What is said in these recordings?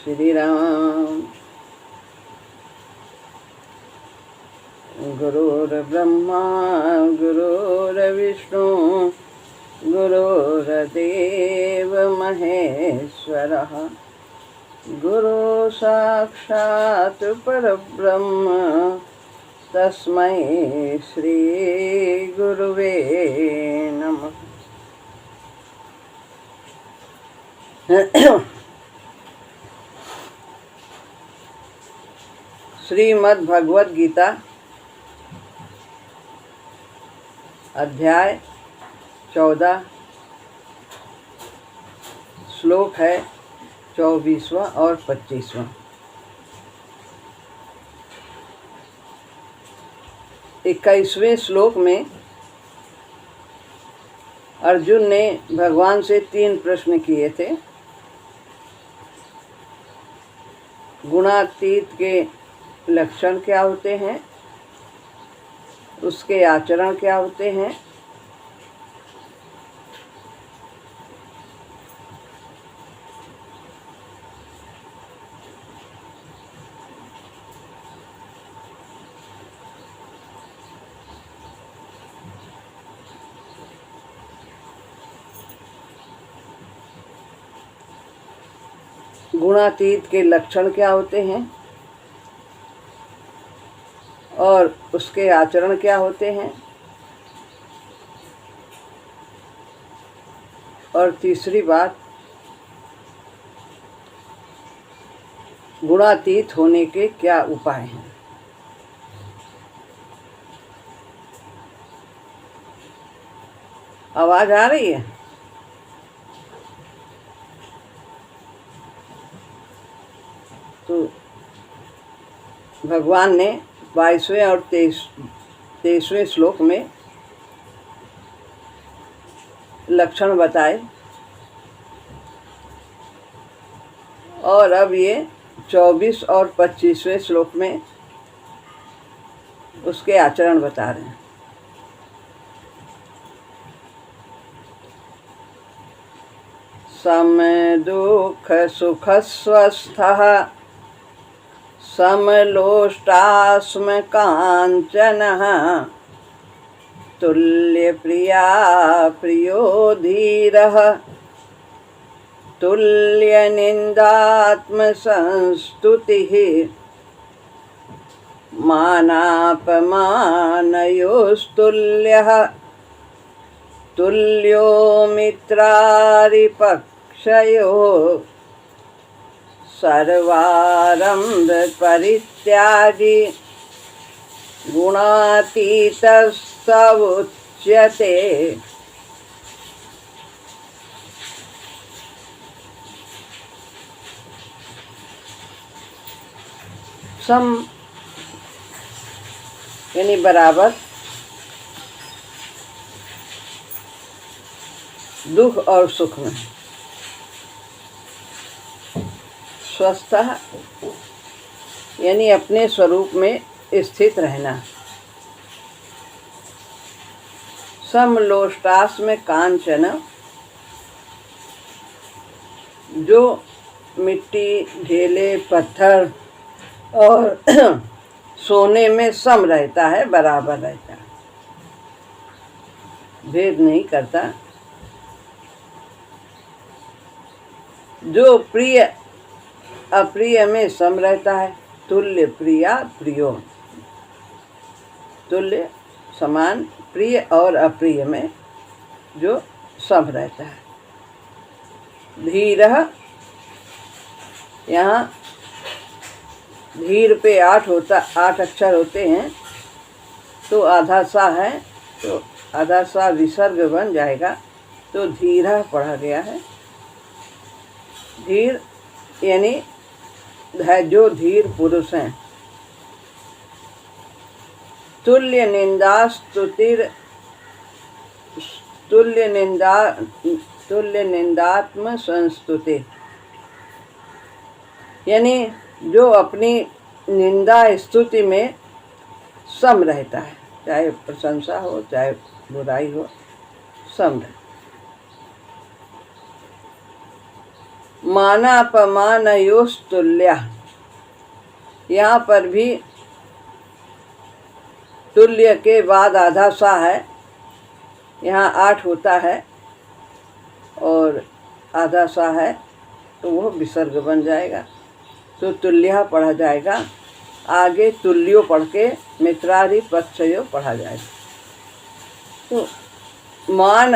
श्री राम। गुरुर्ब्रह्मा गुरुर्विष्णु गुरुर्देव महेश्वरः गुरु साक्षात् परब्रह्म तस्मै श्री गुरुवे नमः। श्रीमद् भगवद गीता अध्याय 14 श्लोक है 24वां और 25वां। 21वें श्लोक में अर्जुन ने भगवान से 3 प्रश्न किए थे। गुणातीत के लक्षण क्या होते हैं, उसके आचरण क्या होते हैं, गुणातीत के लक्षण क्या होते हैं और उसके आचरण क्या होते हैं, और तीसरी बात गुणातीत होने के क्या उपाय हैं। आवाज आ रही है? तो भगवान ने 22वें और 23वें श्लोक में लक्षण बताए और अब ये 24 और 25वें श्लोक में उसके आचरण बता रहे हैं। सम दुख सुख स्वस्थः समलोष्टास्म कांचनः तुल्यप्रिया प्रियो धीरः तुल्यनिन्दात्मसंस्तुतिः मानापमानयोस्तुल्यः तुल्यो मित्रारिपक्षयोः सर्वारम्भ परित्यागी गुणातीतः उच्यते। सम यानी बराबर, दुख और सुख में। स्वस्थ यानी अपने स्वरूप में स्थित रहना। समलोष्टास्म कांचन, जो मिट्टी ढेले पत्थर और सोने में सम रहता है, बराबर रहता है, भेद नहीं करता। जो प्रिय अप्रिय में सम रहता है। तुल्य प्रिया प्रियो, तुल्य समान, प्रिय और अप्रिय में जो सम रहता है। धीरः, यहाँ धीर पे 8 अक्षर होते हैं, तो आधा सा है, तो आधा सा विसर्ग बन जाएगा, तो धीरः पढ़ा गया है। धीर यानी जो धीर पुरुष हैं। तुल्य निंदात्म संस्तुति, यानी जो अपनी निंदा स्तुति में सम रहता है, चाहे प्रशंसा हो चाहे बुराई हो, सम रहता है। मानापमानयोस्तुल्य, यहाँ पर भी तुल्य के बाद आधा सा है, यहाँ 8 होता है और आधा सा है तो वो विसर्ग बन जाएगा, तो तुल्य पढ़ा जाएगा। आगे तुल्यो पढ़ के मित्रादि पक्षयो पढ़ा जाएगा। तो मान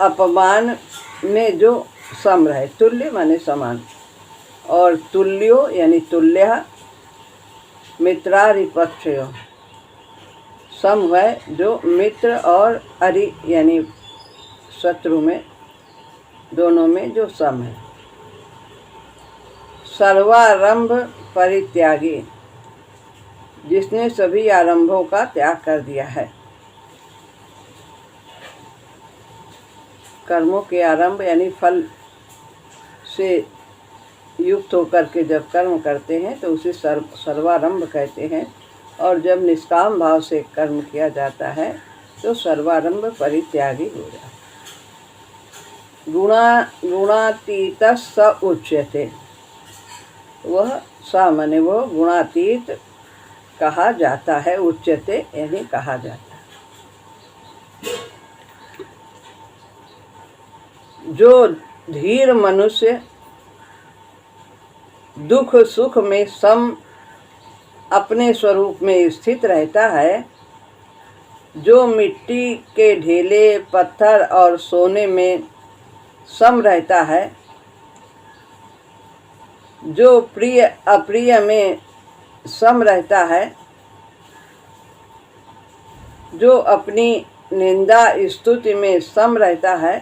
अपमान में जो सम रहे, तुल्य माने समान, और तुल्यो यानी तुल्य, मित्रादि पक्षयो सम है जो मित्र और अरि यानी शत्रु में, दोनों में जो सम है। सर्वारंभ परित्यागी, जिसने सभी आरंभों का त्याग कर दिया है। कर्मों के आरंभ यानी फल से युक्त होकर के जब कर्म करते हैं तो उसे सर्वारंभ कहते हैं, और जब निष्काम भाव से कर्म किया जाता है तो सर्वारंभ परित्यागी हो जाता है। गुणातीत स उच्यते, वह स माने वो गुणातीत कहा जाता है, उच्यते यानी कहा जाता है। जो धीर मनुष्य दुख सुख में सम अपने स्वरूप में स्थित रहता है, जो मिट्टी के ढेले पत्थर और सोने में सम रहता है, जो प्रिय अप्रिय में सम रहता है, जो अपनी निंदा स्तुति में सम रहता है,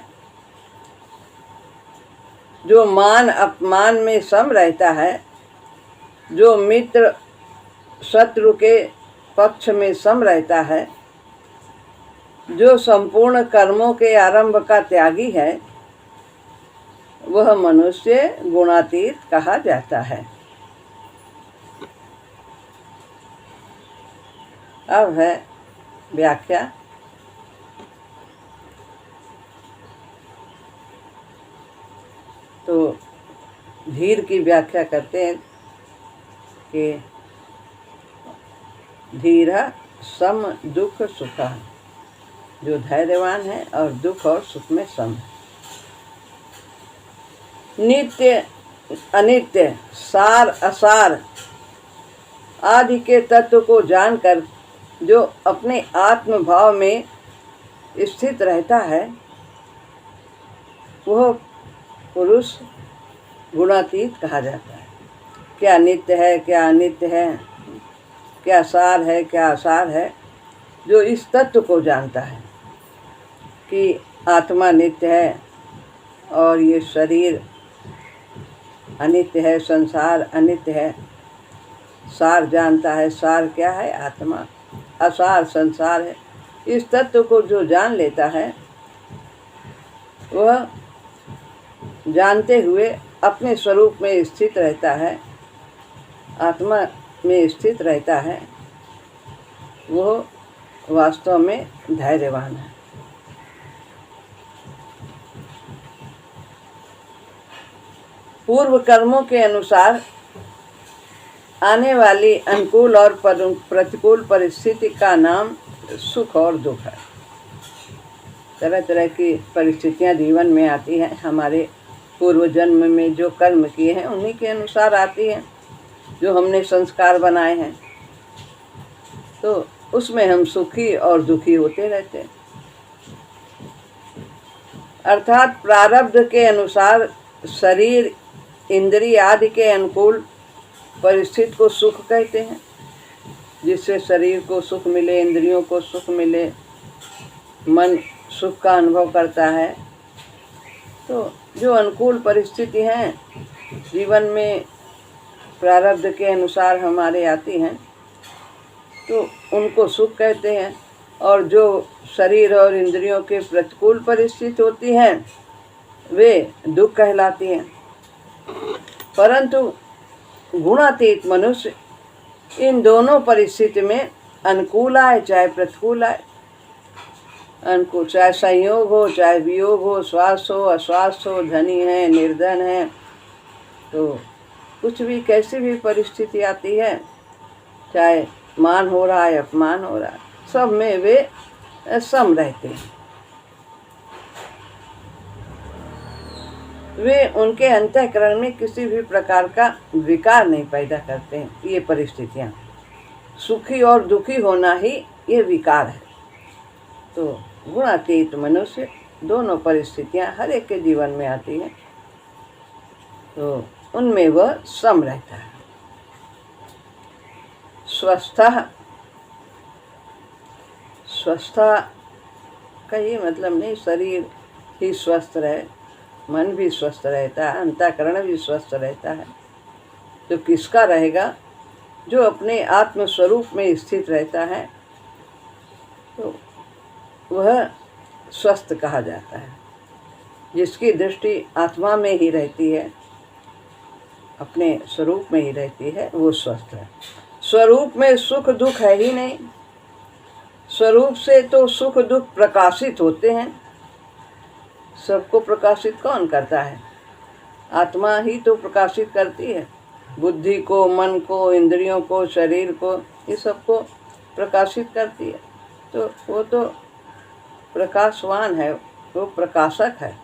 जो मान अपमान में सम रहता है, जो मित्र शत्रु के पक्ष में सम रहता है, जो संपूर्ण कर्मों के आरंभ का त्यागी है, वह मनुष्य गुणातीत कहा जाता है। अब है व्याख्या। तो धीर की व्याख्या करते हैं कि धीर सम दुख सुख, जो धैर्यवान है और दुख और सुख में सम है। नित्य अनित्य सार असार आदि के तत्व को जानकर जो अपने आत्म भाव में स्थित रहता है, वह पुरुष गुणातीत कहा जाता है। क्या नित्य है, क्या अनित्य है, क्या सार है, क्या असार है, जो इस तत्व को जानता है कि आत्मा नित्य है और ये शरीर अनित्य है, संसार अनित्य है। सार जानता है, सार क्या है, आत्मा, असार संसार है। इस तत्व को जो जान लेता है, वह जानते हुए अपने स्वरूप में स्थित रहता है, आत्मा में स्थित रहता है, वह वास्तव में धैर्यवान है। पूर्व कर्मों के अनुसार आने वाली अनुकूल और प्रतिकूल परिस्थिति का नाम सुख और दुख है। तरह तरह की परिस्थितियां जीवन में आती हैं, हमारे पूर्व जन्म में जो कर्म किए हैं उन्हीं के अनुसार आती हैं, जो हमने संस्कार बनाए हैं, तो उसमें हम सुखी और दुखी होते रहते हैं। अर्थात प्रारब्ध के अनुसार शरीर इंद्रिय आदि के अनुकूल परिस्थिति को सुख कहते हैं, जिससे शरीर को सुख मिले, इंद्रियों को सुख मिले, मन सुख का अनुभव करता है। तो जो अनुकूल परिस्थिति हैं जीवन में प्रारब्ध के अनुसार हमारे आती हैं, तो उनको सुख कहते हैं, और जो शरीर और इंद्रियों के प्रतिकूल परिस्थिति होती हैं वे दुख कहलाती हैं। परंतु गुणातीत मनुष्य इन दोनों परिस्थिति में अनुकूल आए चाहे प्रतिकूल आए, अनुकूल चाहे संयोग हो चाहे वियोग हो, स्वास्थ्य हो अस्वास्थ्य हो, धनी है निर्धन है, तो कुछ भी कैसी भी परिस्थिति आती है, चाहे मान हो रहा है अपमान हो रहा है, सब में वे सम रहते हैं। वे उनके अंतःकरण में किसी भी प्रकार का विकार नहीं पैदा करते हैं। ये परिस्थितियाँ, सुखी और दुखी होना ही ये विकार है। तो गुणातीत मनुष्य दोनों परिस्थितियाँ हर एक के जीवन में आती हैं, तो उनमें वह सम रहता है। स्वस्थ का ये मतलब नहीं शरीर ही स्वस्थ रहे, मन भी स्वस्थ रहता है, अंतःकरण भी स्वस्थ रहता है। तो किसका रहेगा? जो अपने आत्म स्वरूप में स्थित रहता है, तो वह स्वस्थ कहा जाता है। जिसकी दृष्टि आत्मा में ही रहती है, अपने स्वरूप में ही रहती है, वो स्वस्थ है। स्वरूप में सुख दुख है ही नहीं। स्वरूप से तो सुख दुख प्रकाशित होते हैं। सबको प्रकाशित कौन करता है? आत्मा ही तो प्रकाशित करती है। बुद्धि को, मन को, इंद्रियों को, शरीर को, ये सबको प्रकाशित करती है। तो वो तो प्रकाशवान है, वो प्रकाशक है।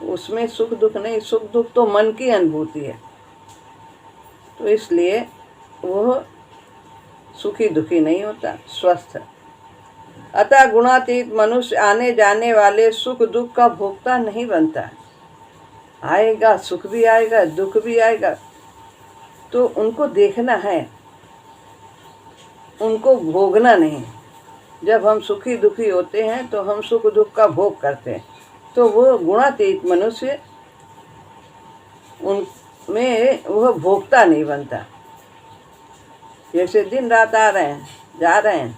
उसमें सुख दुख नहीं, सुख दुख तो मन की अनुभूति है। तो इसलिए वह सुखी दुखी नहीं होता, स्वस्थ है। अतः गुणातीत मनुष्य आने जाने वाले सुख दुख का भोक्ता नहीं बनता है। आएगा, सुख भी आएगा, दुख भी आएगा, तो उनको देखना है, उनको भोगना नहीं। जब हम सुखी दुखी होते हैं तो हम सुख दुख का भोग करते हैं, तो वो गुणातीत मनुष्य उनमें वह भोक्ता नहीं बनता। जैसे दिन रात आ रहे हैं, जा रहे हैं,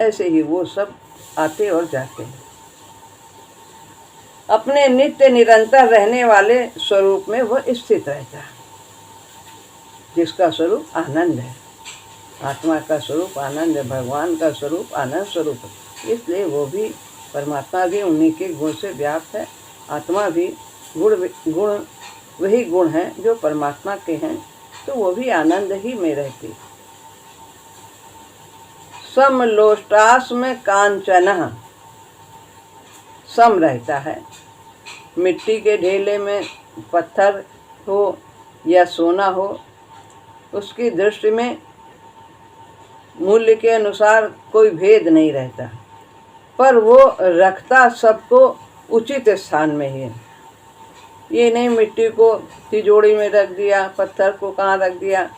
ऐसे ही वो सब आते और जाते हैं। अपने नित्य निरंतर रहने वाले स्वरूप में वह स्थित रहता है, जिसका स्वरूप आनंद है। आत्मा का स्वरूप आनंद है, भगवान का स्वरूप आनंद स्वरूप है। इसलिए वो भी, परमात्मा भी उन्हीं के गुण से व्याप्त है। आत्मा भी गुण वही गुण हैं जो परमात्मा के हैं, तो वो भी आनंद ही में रहती। समलोष्टास्म कांचन, सम रहता है। मिट्टी के ढेले में पत्थर हो या सोना हो, उसकी दृष्टि में मूल्य के अनुसार कोई भेद नहीं रहता, पर वो रखता सबको उचित स्थान में ही है। ये नहीं मिट्टी को तिजोरी में रख दिया, पत्थर को कहाँ रख दिया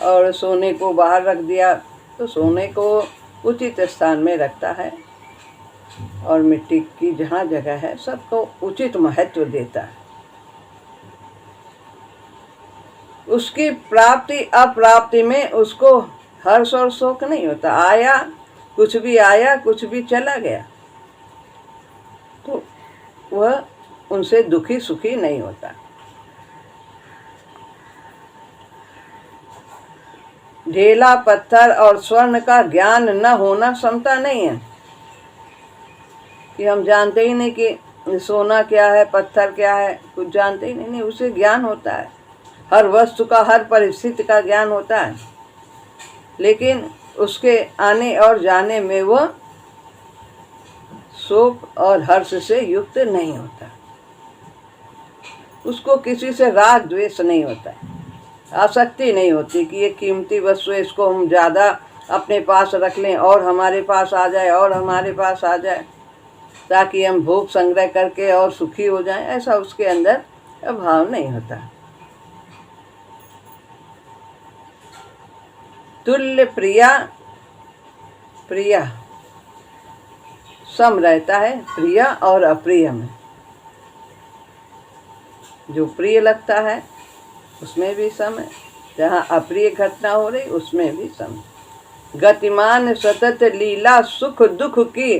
और सोने को बाहर रख दिया। तो सोने को उचित स्थान में रखता है और मिट्टी की जहाँ जगह है सबको उचित महत्व देता है। उसकी प्राप्ति अप्राप्ति में उसको हर्ष और शोक नहीं होता। आया, कुछ भी चला गया, तो वह उनसे दुखी सुखी नहीं होता। ढेला, पत्थर और स्वर्ण का ज्ञान न होना समता नहीं है कि हम जानते ही नहीं कि सोना क्या है, पत्थर क्या है, कुछ जानते ही नहीं। उसे ज्ञान होता है, हर वस्तु का, हर परिस्थिति का ज्ञान होता है, लेकिन उसके आने और जाने में वह शोक और हर्ष से युक्त नहीं होता। उसको किसी से राग द्वेष नहीं होता, आसक्ति नहीं होती कि ये कीमती वस्तु है, इसको हम ज़्यादा अपने पास रख लें और हमारे पास आ जाए और हमारे पास आ जाए, ताकि हम भोग संग्रह करके और सुखी हो जाएं। ऐसा उसके अंदर भाव नहीं होता। तुल्य प्रिया, प्रिया सम रहता है प्रिय और अप्रिय में। जो प्रिय लगता है उसमें भी सम है, जहाँ अप्रिय घटना हो रही उसमें भी सम। गतिमान सतत लीला सुख दुख की,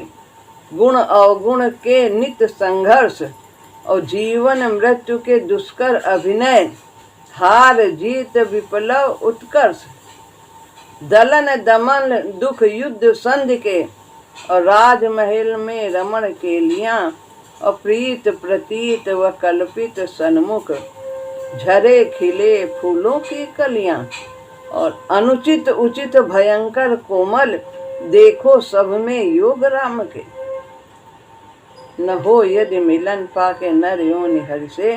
गुण अवगुण के नित्य संघर्ष और जीवन मृत्यु के दुष्कर अभिनय, हार जीत विप्लव उत्कर्ष, दलन दमन दुख युद्ध संधि के और राजमहल में रमण के लिया, अप्रीत प्रतीत व कल्पित सन्मुख, झरे खिले फूलों की कलियां, और अनुचित उचित भयंकर कोमल, देखो सब में योग राम के। न हो यदि मिलन पाके नर योनि हरि से,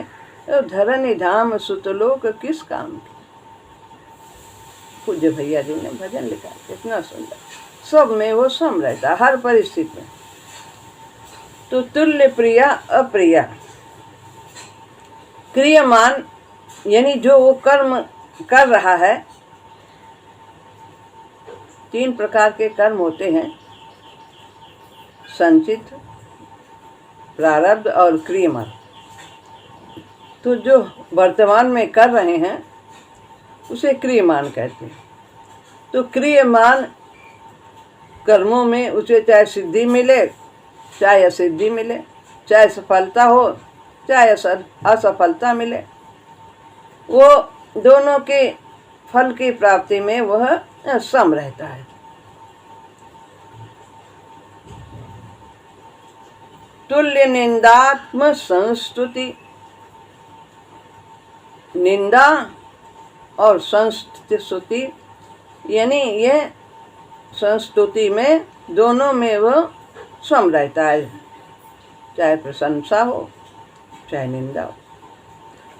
तो धरनी धाम सुतलोक किस काम के। पूज्य भैया जी ने भजन लिखा, कितना सुंदर। सब में वो सम रहता, हर परिस्थिति में। तो तुल्य प्रिया अप्रिया, क्रियमान यानी जो वो कर्म कर रहा है। 3 प्रकार के कर्म होते हैं, संचित, प्रारब्ध और क्रियमान। तो जो वर्तमान में कर रहे हैं उसे क्रियमान कहते हैं। तो क्रियमान कर्मों में उसे चाहे सिद्धि मिले चाहे असिद्धि मिले, चाहे सफलता हो चाहे असफलता मिले, वो दोनों के फल की प्राप्ति में वह सम रहता है। तुल्य निंदात्म संस्तुति, निंदा और संस्तुति यानी ये संस्तुति में दोनों में वह सम रहता है, चाहे प्रशंसा हो चाहे निंदा हो।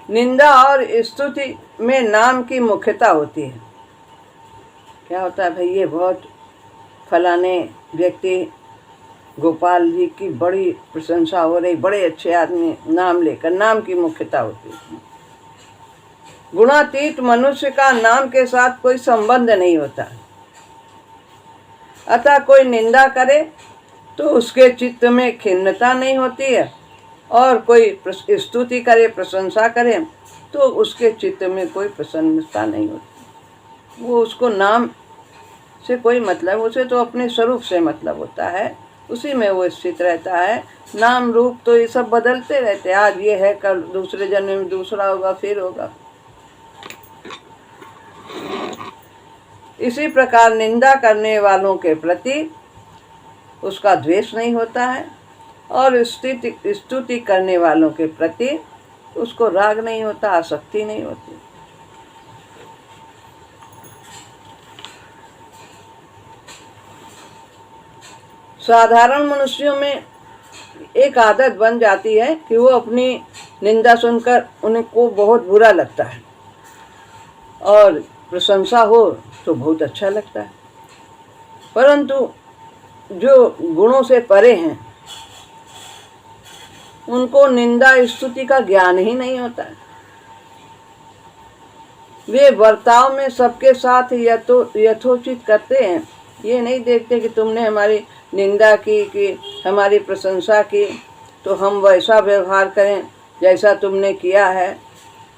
निंदा और स्तुति में नाम की मुख्यता होती है। क्या होता है भाई, ये बहुत फलाने व्यक्ति गोपाल जी की बड़ी प्रशंसा हो रही, बड़े अच्छे आदमी, नाम लेकर नाम की मुख्यता होती है। गुणातीत मनुष्य का नाम के साथ कोई संबंध नहीं होता, अतः कोई निंदा करे तो उसके चित्त में खिन्नता नहीं होती है, और कोई स्तुति करे, प्रशंसा करे तो उसके चित्त में कोई प्रसन्नता नहीं होती। वो उसको नाम से कोई मतलब, उसे तो अपने स्वरूप से मतलब होता है, उसी में वो स्थित रहता है। नाम रूप तो ये सब बदलते रहते हैं, आज ये है कल दूसरे जन्म में दूसरा होगा, फिर होगा। इसी प्रकार निंदा करने वालों के प्रति उसका द्वेष नहीं होता है, और स्तुति करने वालों के प्रति उसको राग नहीं होता, आसक्ति नहीं होती। साधारण मनुष्यों में एक आदत बन जाती है कि वो अपनी निंदा सुनकर उनको बहुत बुरा लगता है, और प्रशंसा हो तो बहुत अच्छा लगता है। परंतु जो गुणों से परे हैं उनको निंदा स्तुति का ज्ञान ही नहीं होता है। वे बर्ताव में सबके साथ यथोचित करते हैं, ये नहीं देखते कि तुमने हमारी निंदा की कि हमारी प्रशंसा की तो हम वैसा व्यवहार करें जैसा तुमने किया है।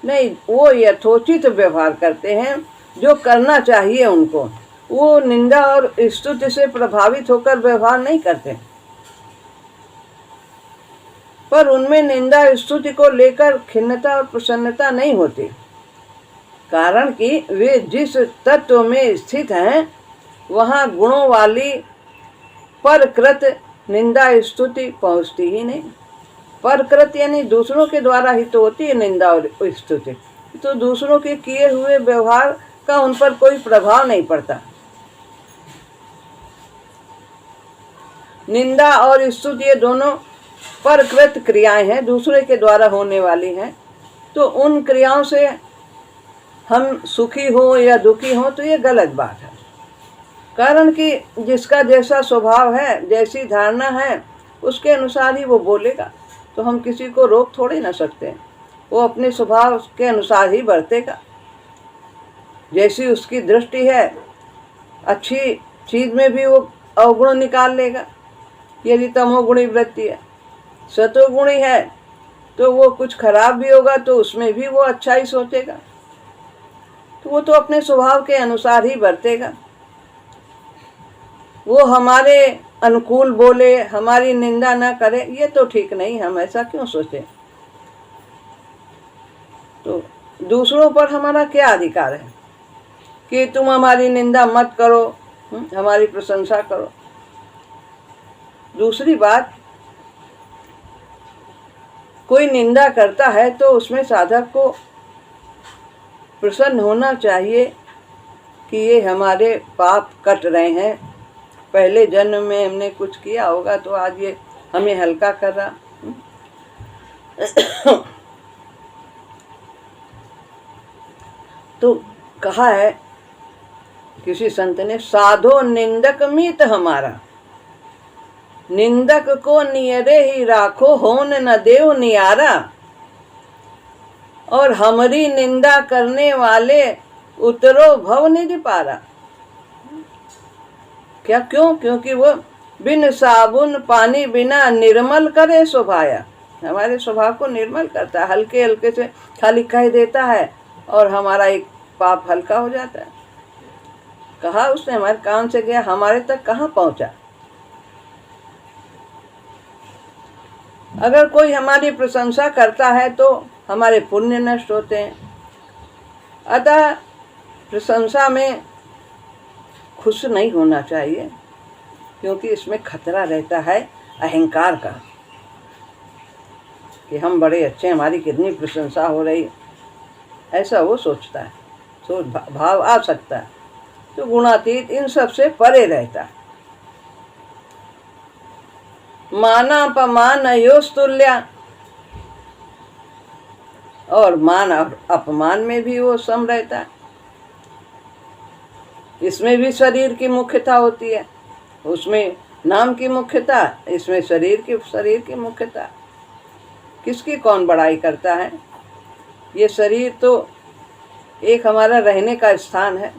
नहीं, वो यथोचित व्यवहार करते हैं, जो करना चाहिए उनको। वो निंदा और स्तुति से प्रभावित होकर व्यवहार नहीं करते, पर उनमें निंदा स्तुति को लेकर खिन्नता और प्रसन्नता नहीं होती, कारण कि वे जिस तत्व में स्थित हैं वहाँ गुणों वाली परकृत निंदा स्तुति पहुँचती ही नहीं। परकृत यानी दूसरों के द्वारा ही तो होती है निंदा और स्तुति, तो दूसरों के किए हुए व्यवहार का उन पर कोई प्रभाव नहीं पड़ता। निंदा और स्तुति ये दोनों परकृत क्रियाएं हैं, दूसरे के द्वारा होने वाली हैं। तो उन क्रियाओं से हम सुखी हो या दुखी हो तो ये गलत बात है, कारण कि जिसका जैसा स्वभाव है, जैसी धारणा है, उसके अनुसार ही वो बोलेगा। तो हम किसी को रोक थोड़ी ना सकते, वो अपने स्वभाव के अनुसार ही बरतेगा। जैसी उसकी दृष्टि है, अच्छी चीज में भी वो अवगुण निकाल लेगा। यदि तमोगुणी वृत्ति है, सतोगुणी है तो वो कुछ खराब भी होगा तो उसमें भी वो अच्छा ही सोचेगा। तो वो तो अपने स्वभाव के अनुसार ही बरतेगा। वो हमारे अनुकूल बोले, हमारी निंदा ना करे, ये तो ठीक नहीं। हम ऐसा क्यों सोचें? तो दूसरों पर हमारा क्या अधिकार है कि तुम हमारी निंदा मत करो, हमारी प्रशंसा करो। दूसरी बात, कोई निंदा करता है तो उसमें साधक को प्रसन्न होना चाहिए कि ये हमारे पाप कट रहे हैं। पहले जन्म में हमने कुछ किया होगा तो आज ये हमें हल्का कर रहा। तो कहा है किसी संत ने, साधो निंदक मीत हमारा, निंदक को नियरे ही राखो, होन न देव नियारा। और हमारी निंदा करने वाले उतरो भव निधि पारा। क्या क्यों? क्योंकि वो बिन साबुन पानी बिना निर्मल करे स्वभाया, हमारे स्वभाव को निर्मल करता है। हल्के हल्के से खाली कह देता है और हमारा एक पाप हल्का हो जाता है। कहा उसने, हमारे कान से गया, हमारे तक कहाँ पहुंचा। अगर कोई हमारी प्रशंसा करता है तो हमारे पुण्य नष्ट होते हैं। अतः प्रशंसा में खुश नहीं होना चाहिए, क्योंकि इसमें खतरा रहता है अहंकार का, कि हम बड़े अच्छे, हमारी कितनी प्रशंसा हो रही, ऐसा वो सोचता है, सोच भाव आ सकता है। तो गुणातीत इन सब से परे रहता है। मानापमान योस्तुल्य, और मान और अपमान में भी वो सम रहता है। इसमें भी शरीर की मुख्यता होती है, उसमें नाम की मुख्यता, इसमें शरीर की मुख्यता। किसकी कौन बड़ाई करता है? ये शरीर तो एक हमारा रहने का स्थान है,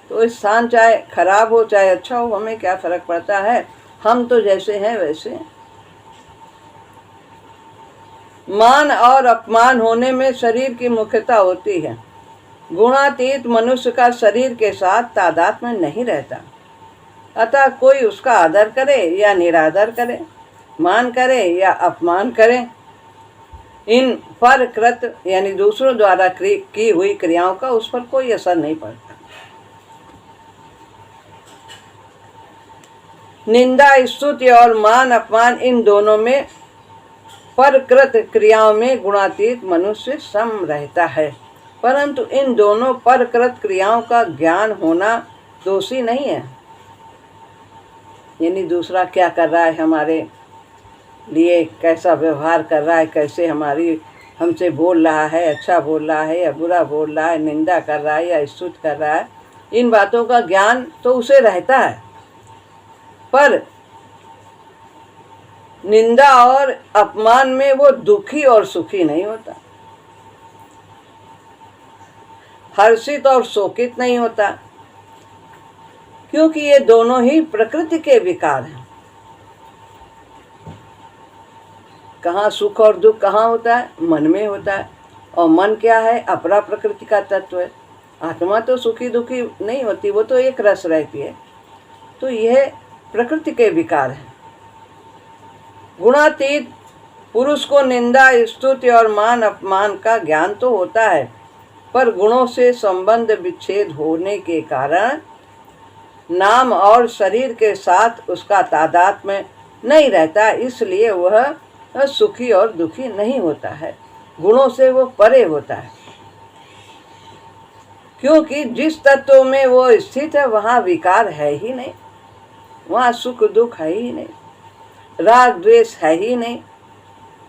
तो इस स्थान चाहे खराब हो चाहे अच्छा हो, हमें क्या फर्क पड़ता है, हम तो जैसे हैं वैसे। मान और अपमान होने में शरीर की मुख्यता होती है। गुणातीत मनुष्य का शरीर के साथ तादात्म्य नहीं रहता, अतः कोई उसका आदर करे या निरादर करे, मान करे या अपमान करे, इन पर कृत यानी दूसरों द्वारा की हुई क्रियाओं का उस पर कोई असर नहीं पड़ता। निंदा, स्तुति और मान अपमान, इन दोनों में परकृत क्रियाओं में गुणातीत मनुष्य सम रहता है, परंतु इन दोनों परकृत क्रियाओं का ज्ञान होना दोषी नहीं है। यानी दूसरा क्या कर रहा है हमारे लिए, कैसा व्यवहार कर रहा है, कैसे हमसे बोल रहा है, अच्छा बोल रहा है या बुरा बोल रहा है, निंदा कर रहा है या स्तुति कर रहा है, इन बातों का ज्ञान तो उसे रहता है। पर निंदा और अपमान में वो दुखी और सुखी नहीं होता, हर्षित और शोकित नहीं होता, क्योंकि ये दोनों ही प्रकृति के विकार हैं। कहाँ सुख और दुख कहाँ होता है? मन में होता है। और मन क्या है? अपरा प्रकृति का तत्व है। आत्मा तो सुखी दुखी नहीं होती, वो तो एक रस रहती है। तो यह प्रकृति के विकार है। गुणातीत पुरुष को निंदा, स्तुति और मान अपमान का ज्ञान तो होता है, पर गुणों से संबंध विच्छेद होने के कारण नाम और शरीर के साथ उसका तादात्म्य नहीं रहता, इसलिए वह सुखी और दुखी नहीं होता है, गुणों से वो परे होता है। क्योंकि जिस तत्व में वो स्थित है वहाँ विकार है ही नहीं, वहाँ सुख दुख है ही नहीं, राग द्वेष है ही नहीं,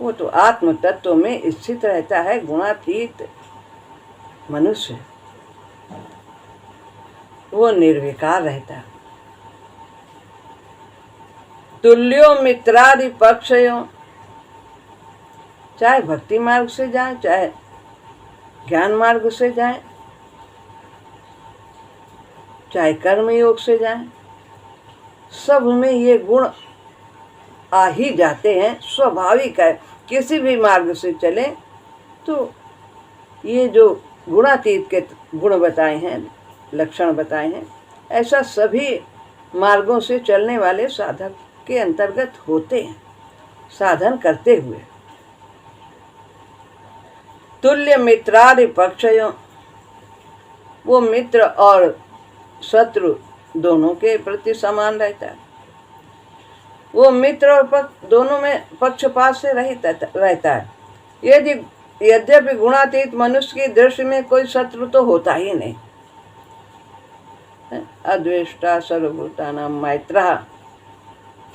वो तो आत्म तत्व में स्थित रहता है। गुणातीत मनुष्य वो निर्विकार रहता है। तुल्यो मित्रादि पक्षयों, चाहे भक्ति मार्ग से जाए चाहे ज्ञान मार्ग से जाए, चाहे कर्म योग से जाए, सब में ये गुण आ ही जाते हैं, स्वाभाविक है। किसी भी मार्ग से चले तो ये जो गुणातीत के गुण बताए हैं, लक्षण बताए हैं, ऐसा सभी मार्गों से चलने वाले साधक के अंतर्गत होते हैं, साधन करते हुए। तुल्य मित्रादि पक्षयों, वो मित्र और शत्रु दोनों के प्रति समान रहता है। वो मित्र और पक्ष दोनों में पक्षपात से रहित रहता है। यदि यद्यपि गुणातीत मनुष्य की दृष्टि में कोई शत्रु तो होता ही नहीं। अद्वेष्टा सर्वभूतानां मैत्रः,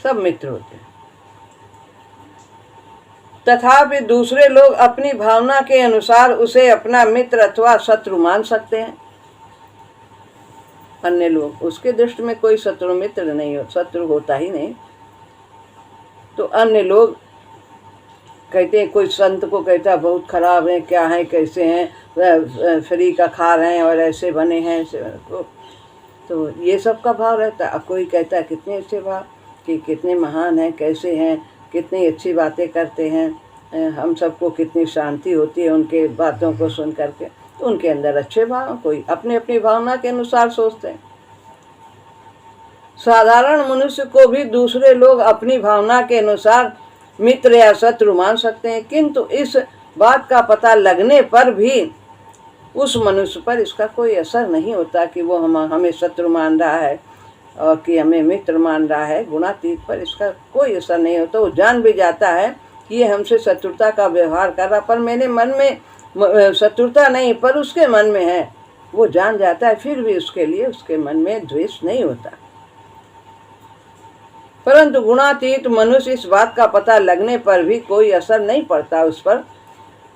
सब मित्र होते हैं। तथापि दूसरे लोग अपनी भावना के अनुसार उसे अपना मित्र अथवा शत्रु मान सकते हैं। अन्य लोग, उसके दृष्टि में कोई शत्रु मित्र नहीं हो, शत्रु होता ही नहीं। तो अन्य लोग कहते हैं, कोई संत को कहता है बहुत खराब है, क्या है, कैसे हैं, फ्री का खा रहे हैं और ऐसे बने हैं, ऐसे तो ये सब का भाव रहता है। अब कोई कहता है कितने अच्छे भाव कि कितने महान हैं, कैसे हैं, कितनी अच्छी बातें करते हैं, हम सबको कितनी शांति होती है उनके बातों को सुन करके। तो उनके अंदर अच्छे भाव, कोई अपनी अपनी भावना के अनुसार सोचते हैं। साधारण मनुष्य को भी दूसरे लोग अपनी भावना के अनुसार मित्र या शत्रु मान सकते हैं, किंतु इस बात का पता लगने पर भी उस मनुष्य पर इसका कोई असर नहीं होता कि वो हमें शत्रु मान रहा है और कि हमें मित्र मान रहा है। गुणातीत पर इसका कोई असर नहीं होता। वो जान भी जाता है कि ये हमसे शत्रुता का व्यवहार कर रहा, पर मेरे मन में शत्रुता नहीं, पर उसके मन में है, वो जान जाता है, फिर भी उसके लिए उसके मन में द्वेष नहीं होता। परंतु गुणातीत मनुष्य इस बात का पता लगने पर भी कोई असर नहीं पड़ता उस पर।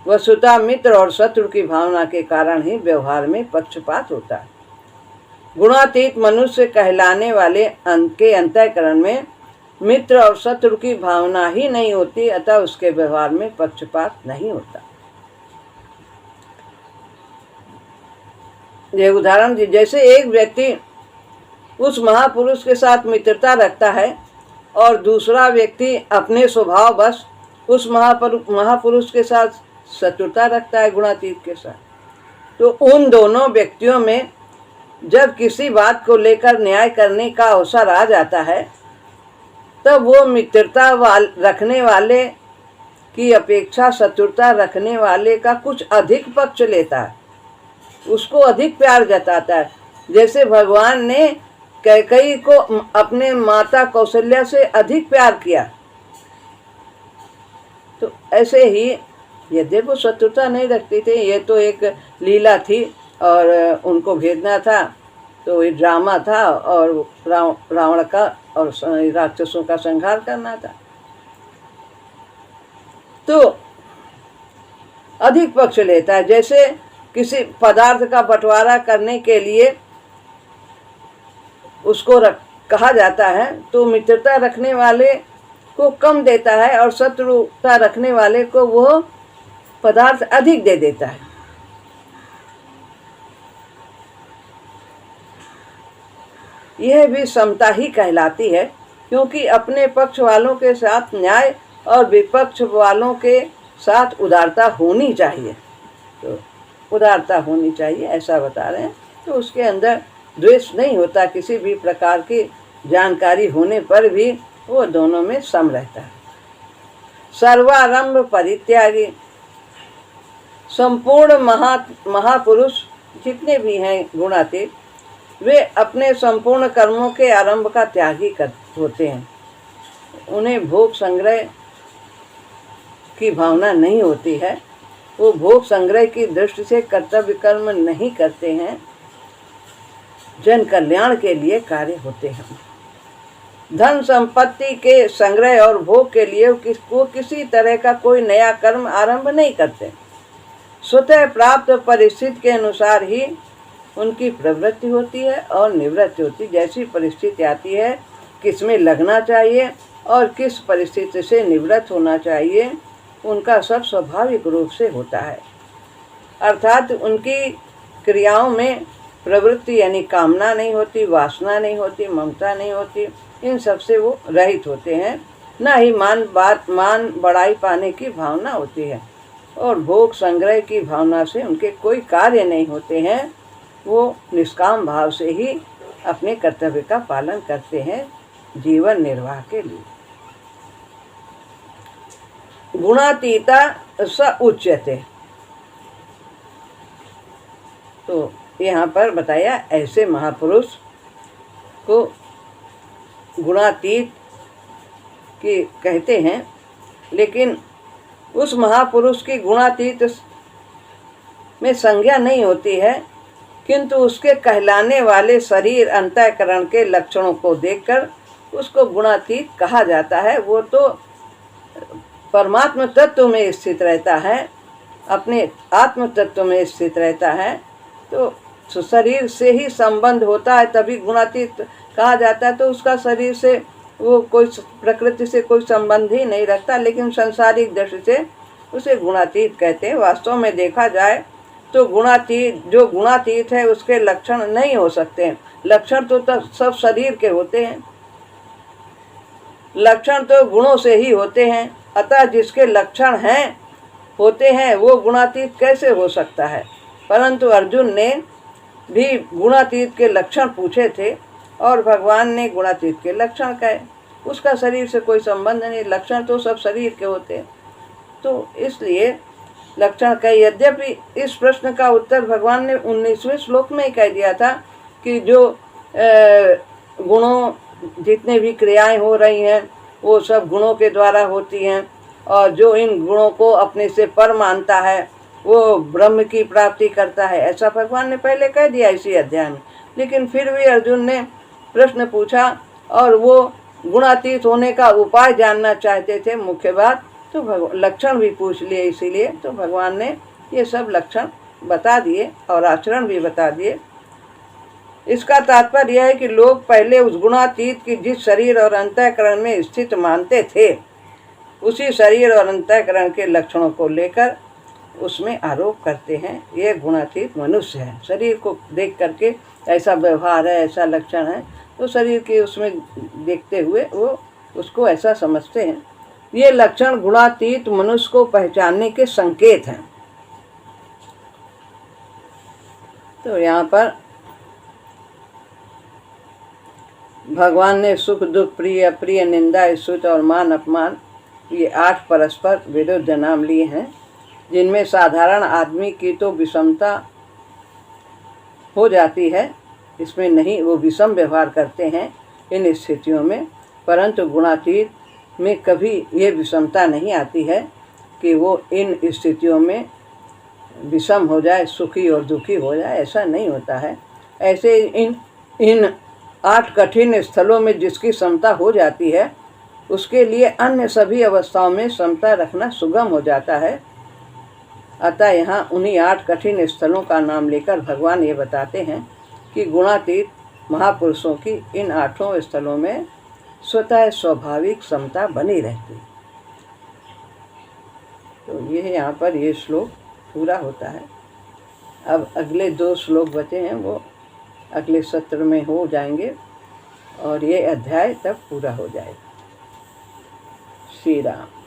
वस्तुतः मित्र और शत्रु की भावना के कारण ही व्यवहार में पक्षपात होता है। गुणातीत मनुष्य कहलाने वाले के अंतःकरण में मित्र और शत्रु की भावना ही नहीं होती, अतः उसके व्यवहार में पक्षपात नहीं होता। ये उदाहरण, जैसे एक व्यक्ति उस महापुरुष के साथ मित्रता रखता है और दूसरा व्यक्ति अपने स्वभाव बस उस महापुरुष के साथ शत्रुता रखता है, गुणातीत के साथ। तो उन दोनों व्यक्तियों में जब किसी बात को लेकर न्याय करने का अवसर आ जाता है, तब वो मित्रता रखने वाले की अपेक्षा शत्रुता रखने वाले का कुछ अधिक पक्ष लेता है, उसको अधिक प्यार जताता है। जैसे भगवान ने कैकेयी को अपने माता कौशल्या से अधिक प्यार किया, तो ऐसे ही यद्यपि वो शत्रुता नहीं रखती थी, ये तो एक लीला थी और उनको भेजना था, तो ये ड्रामा था और रावण का और राक्षसों का संहार करना था। तो अधिक पक्ष लेता है। जैसे किसी पदार्थ का बंटवारा करने के लिए उसको कहा जाता है, तो मित्रता रखने वाले को कम देता है और शत्रुता रखने वाले को वो पदार्थ अधिक दे देता है। यह भी समता ही कहलाती है, क्योंकि अपने पक्ष वालों के साथ न्याय और विपक्ष वालों के साथ उदारता होनी चाहिए। तो उदारता होनी चाहिए ऐसा बता रहे हैं। तो उसके अंदर द्वेष नहीं होता, किसी भी प्रकार की जानकारी होने पर भी वो दोनों में सम रहता है। सर्वारंभ परित्यागी, संपूर्ण महापुरुष जितने भी हैं गुणातीत, वे अपने संपूर्ण कर्मों के आरंभ का त्यागी होते हैं। उन्हें भोग संग्रह की भावना नहीं होती है, वो भोग संग्रह की दृष्टि से कर्तव्य कर्म नहीं करते हैं, जन कल्याण के लिए कार्य होते हैं। धन संपत्ति के संग्रह और भोग के लिए वो किसी तरह का कोई नया कर्म आरंभ नहीं करते। स्वतः प्राप्त परिस्थिति के अनुसार ही उनकी प्रवृत्ति होती है और निवृत्ति होती है। जैसी परिस्थिति आती है, किस में लगना चाहिए और किस परिस्थिति से निवृत्त होना चाहिए, उनका सब स्वाभाविक रूप से होता है। अर्थात उनकी क्रियाओं में प्रवृत्ति यानी कामना नहीं होती, वासना नहीं होती, ममता नहीं होती, इन सब से वो रहित होते हैं। न ही मान बढ़ाई पाने की भावना होती है और भोग संग्रह की भावना से उनके कोई कार्य नहीं होते हैं। वो निष्काम भाव से ही अपने कर्तव्य का पालन करते हैं जीवन निर्वाह के लिए। गुणातीता स उच्यते, तो यहाँ पर बताया ऐसे महापुरुष को गुणातीत की कहते हैं। लेकिन उस महापुरुष की गुणातीत में संज्ञा नहीं होती है, किंतु उसके कहलाने वाले शरीर अंतःकरण के लक्षणों को देखकर उसको गुणातीत कहा जाता है। वो तो परमात्म तत्व में स्थित रहता है, अपने आत्म तत्व में स्थित रहता है, तो शरीर से ही संबंध होता है तभी गुणातीत कहा जाता है। तो उसका शरीर से वो कोई प्रकृति से कोई संबंध ही नहीं रखता, लेकिन संसारिक दृष्टि से उसे गुणातीत कहते हैं। वास्तव में देखा जाए तो जो गुणातीत है उसके लक्षण नहीं हो सकते हैं। लक्षण तो सब शरीर के होते हैं, लक्षण तो गुणों से ही होते हैं। अतः जिसके लक्षण होते हैं वो गुणातीत कैसे हो सकता है। परंतु अर्जुन ने भी गुणातीत के लक्षण पूछे थे और भगवान ने गुणातीत के लक्षण कहे। उसका शरीर से कोई संबंध नहीं, लक्षण तो सब शरीर के होते हैं, तो इसलिए लक्षण कहे। यद्यपि इस प्रश्न का उत्तर भगवान ने 19वें श्लोक में ही कह दिया था कि जो गुणों जितने भी क्रियाएं हो रही हैं वो सब गुणों के द्वारा होती हैं, और जो इन गुणों को अपने से पर मानता है वो ब्रह्म की प्राप्ति करता है, ऐसा भगवान ने पहले कह दिया इसी अध्याय में। लेकिन फिर भी अर्जुन ने प्रश्न पूछा और वो गुणातीत होने का उपाय जानना चाहते थे, मुख्य बात, तो लक्षण भी पूछ लिए। इसीलिए तो भगवान ने ये सब लक्षण बता दिए और आचरण भी बता दिए। इसका तात्पर्य यह है कि लोग पहले उस गुणातीत की जिस शरीर और अंतःकरण में स्थित मानते थे, उसी शरीर और अंतःकरण के लक्षणों को लेकर उसमें आरोप करते हैं ये गुणातीत मनुष्य है। शरीर को देख करके ऐसा व्यवहार है, ऐसा लक्षण है, तो शरीर के उसमें देखते हुए वो उसको ऐसा समझते हैं। ये लक्षण गुणातीत मनुष्य को पहचानने के संकेत हैं। तो यहाँ पर भगवान ने सुख दुख, प्रिय अप्रिय, निंदा स्तुति और मान अपमान, ये 8 परस्पर विरुद्ध नाम लिए हैं, जिनमें साधारण आदमी की तो विषमता हो जाती है, इसमें नहीं, वो विषम व्यवहार करते हैं इन स्थितियों में। परंतु गुणातीत में कभी ये विषमता नहीं आती है कि वो इन स्थितियों में विषम हो जाए, सुखी और दुखी हो जाए, ऐसा नहीं होता है। ऐसे इन 8 कठिन स्थलों में जिसकी समता हो जाती है उसके लिए अन्य सभी अवस्थाओं में समता रखना सुगम हो जाता है। अतः यहाँ उन्हीं 8 कठिन स्थलों का नाम लेकर भगवान ये बताते हैं कि गुणातीत महापुरुषों की इन 8 स्थलों में स्वतः स्वाभाविक समता बनी रहती। तो ये यहाँ पर ये श्लोक पूरा होता है। अब अगले 2 श्लोक बचे हैं, वो अगले सत्र में हो जाएंगे और ये अध्याय तब पूरा हो जाएगा। श्री राम।